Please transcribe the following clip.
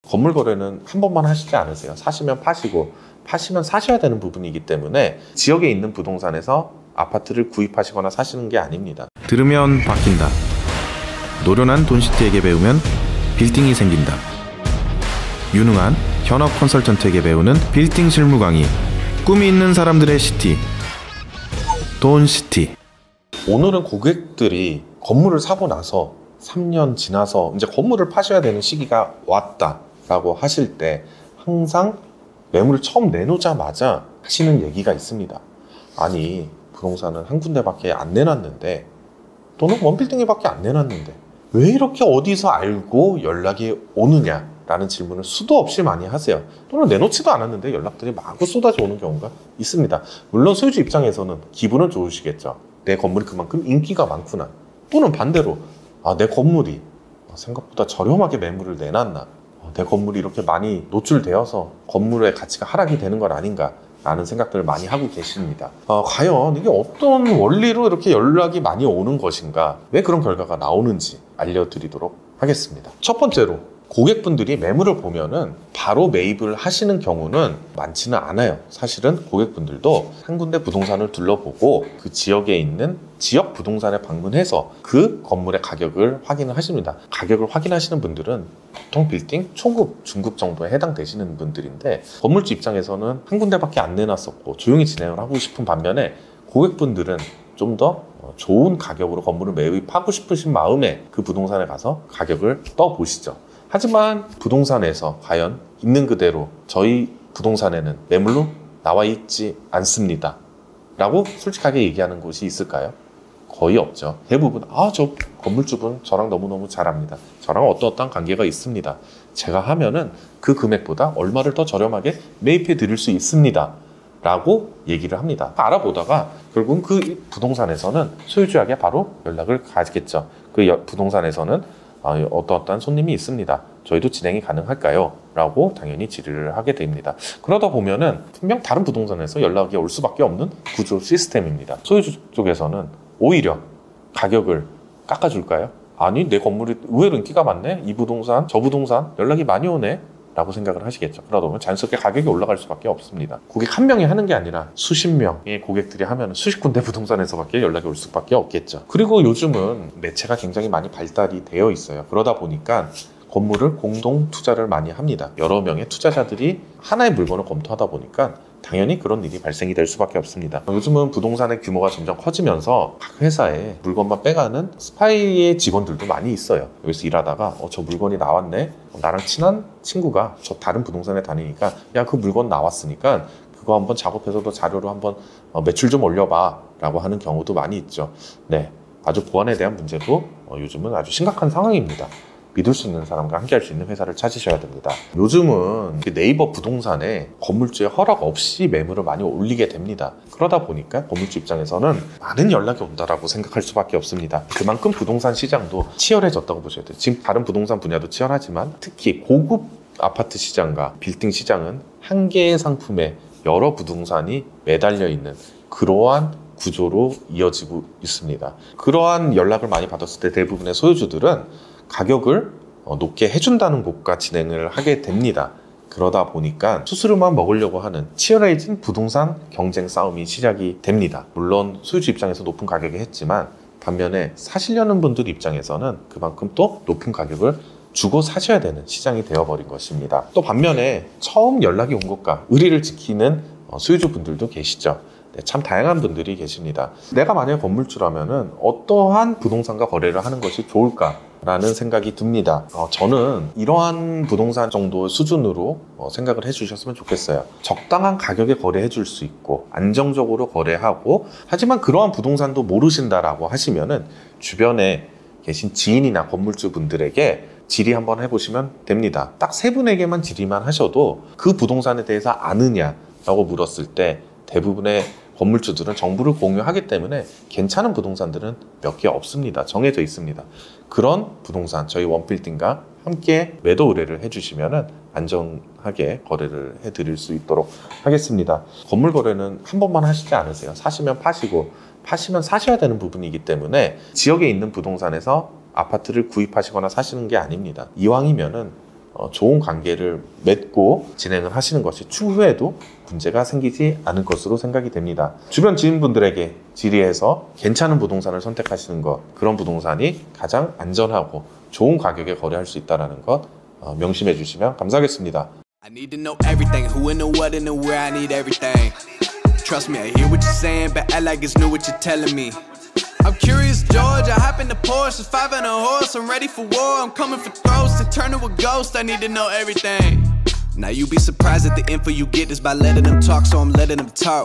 건물 거래는 한 번만 하시지 않으세요. 사시면 파시고 파시면 사셔야 되는 부분이기 때문에 지역에 있는 부동산에서 아파트를 구입하시거나 사시는 게 아닙니다. 들으면 바뀐다. 노련한 돈시티에게 배우면 빌딩이 생긴다. 유능한 현업 컨설턴트에게 배우는 빌딩 실무 강의. 꿈이 있는 사람들의 시티, 돈시티. 오늘은 고객들이 건물을 사고 나서 3년 지나서 이제 건물을 파셔야 되는 시기가 왔다라고 하실 때 항상 매물을 처음 내놓자마자 하시는 얘기가 있습니다. 아니, 부동산은 한 군데밖에 안 내놨는데, 또는 원빌딩에밖에 안 내놨는데 왜 이렇게 어디서 알고 연락이 오느냐라는 질문을 수도 없이 많이 하세요. 또는 내놓지도 않았는데 연락들이 마구 쏟아져 오는 경우가 있습니다. 물론 소유주 입장에서는 기분은 좋으시겠죠. 내 건물이 그만큼 인기가 많구나. 또는 반대로 내 건물이 생각보다 저렴하게 매물을 내놨나, 내 건물이 이렇게 많이 노출되어서 건물의 가치가 하락이 되는 건 아닌가 라는 생각들을 많이 하고 계십니다. 과연 이게 어떤 원리로 이렇게 연락이 많이 오는 것인가, 왜 그런 결과가 나오는지 알려드리도록 하겠습니다. 첫 번째로, 고객분들이 매물을 보면은 바로 매입을 하시는 경우는 많지는 않아요. 사실은 고객분들도 한 군데 부동산을 둘러보고 그 지역에 있는 지역 부동산에 방문해서 그 건물의 가격을 확인을 하십니다. 가격을 확인하시는 분들은 보통 빌딩 초급, 중급 정도에 해당되시는 분들인데, 건물주 입장에서는 한 군데밖에 안 내놨었고 조용히 진행을 하고 싶은 반면에 고객분들은 좀 더 좋은 가격으로 건물을 매입하고 싶으신 마음에 그 부동산에 가서 가격을 떠보시죠. 하지만 부동산에서 과연 있는 그대로 저희 부동산에는 매물로 나와 있지 않습니다 라고 솔직하게 얘기하는 곳이 있을까요? 거의 없죠. 대부분 저 건물주분 저랑 너무너무 잘 압니다. 저랑 어떠한 관계가 있습니다. 제가 하면은 그 금액보다 얼마를 더 저렴하게 매입해 드릴 수 있습니다 라고 얘기를 합니다. 알아보다가 결국은 그 부동산에서는 소유주에게 바로 연락을 가지겠죠. 그 부동산에서는 어떠한 손님이 있습니다. 저희도 진행이 가능할까요? 라고 당연히 질의를 하게 됩니다. 그러다 보면은 분명 다른 부동산에서 연락이 올 수밖에 없는 구조 시스템입니다. 소유주 쪽에서는 오히려 가격을 깎아줄까요? 아니, 내 건물이 의외로 인기가 많네? 이 부동산, 저 부동산 연락이 많이 오네? 라고 생각을 하시겠죠. 그러다 보면 자연스럽게 가격이 올라갈 수밖에 없습니다. 고객 한 명이 하는 게 아니라 수십 명의 고객들이 하면 수십 군데 부동산에서밖에 연락이 올 수밖에 없겠죠. 그리고 요즘은 매체가 굉장히 많이 발달이 되어 있어요. 그러다 보니까 건물을 공동 투자를 많이 합니다. 여러 명의 투자자들이 하나의 물건을 검토하다 보니까 당연히 그런 일이 발생이 될 수밖에 없습니다. 요즘은 부동산의 규모가 점점 커지면서 각 회사에 물건만 빼가는 스파이의 직원들도 많이 있어요. 여기서 일하다가 저 물건이 나왔네? 나랑 친한 친구가 저 다른 부동산에 다니니까 야, 그 물건 나왔으니까 그거 한번 작업해서도 자료로 한번 매출 좀 올려봐 라고 하는 경우도 많이 있죠. 네, 아주 보안에 대한 문제도 요즘은 아주 심각한 상황입니다. 믿을 수 있는 사람과 함께 할 수 있는 회사를 찾으셔야 됩니다. 요즘은 네이버 부동산에 건물주의 허락 없이 매물을 많이 올리게 됩니다. 그러다 보니까 건물주 입장에서는 많은 연락이 온다라고 생각할 수밖에 없습니다. 그만큼 부동산 시장도 치열해졌다고 보셔야 돼요. 지금 다른 부동산 분야도 치열하지만 특히 고급 아파트 시장과 빌딩 시장은 한 개의 상품에 여러 부동산이 매달려 있는 그러한 구조로 이어지고 있습니다. 그러한 연락을 많이 받았을 때 대부분의 소유주들은 가격을 높게 해준다는 곳과 진행을 하게 됩니다. 그러다 보니까 수수료만 먹으려고 하는 치열해진 부동산 경쟁 싸움이 시작이 됩니다. 물론 소유주 입장에서 높은 가격에 했지만 반면에 사시려는 분들 입장에서는 그만큼 또 높은 가격을 주고 사셔야 되는 시장이 되어버린 것입니다. 또 반면에 처음 연락이 온 것과 의리를 지키는 소유주분들도 계시죠. 참 다양한 분들이 계십니다. 내가 만약에 건물주라면은 어떠한 부동산과 거래를 하는 것이 좋을까라는 생각이 듭니다. 저는 이러한 부동산 정도 수준으로 생각을 해주셨으면 좋겠어요. 적당한 가격에 거래해 줄 수 있고 안정적으로 거래하고, 하지만 그러한 부동산도 모르신다라고 하시면은 주변에 계신 지인이나 건물주 분들에게 질의 한번 해보시면 됩니다. 딱 세 분에게만 질의만 하셔도 그 부동산에 대해서 아느냐라고 물었을 때 대부분의 건물주들은 정보를 공유하기 때문에 괜찮은 부동산들은 몇 개 없습니다. 정해져 있습니다. 그런 부동산 저희 원빌딩과 함께 매도 의뢰를 해주시면 안전하게 거래를 해드릴 수 있도록 하겠습니다. 건물 거래는 한 번만 하시지 않으세요. 사시면 파시고 파시면 사셔야 되는 부분이기 때문에 지역에 있는 부동산에서 아파트를 구입하시거나 사시는 게 아닙니다. 이왕이면은 좋은 관계를 맺고 진행을 하시는 것이 추후에도 문제가 생기지 않을 것으로 생각이 됩니다. 주변 지인분들에게 질의해서 괜찮은 부동산을 선택하시는 것, 그런 부동산이 가장 안전하고 좋은 가격에 거래할 수 있다는 것 명심해 주시면 감사하겠습니다. I need to know everything, who and the what and the where, I need everything. Trust me, I hear what you're saying, but act like it's new what you're telling me. I'm curious, George, I hop in the Porsche, 5 and a horse, I'm ready for war, I'm coming for throats, to turn to a ghost, I need to know everything. Now you be surprised at the info you get is by letting them talk, so I'm letting them talk.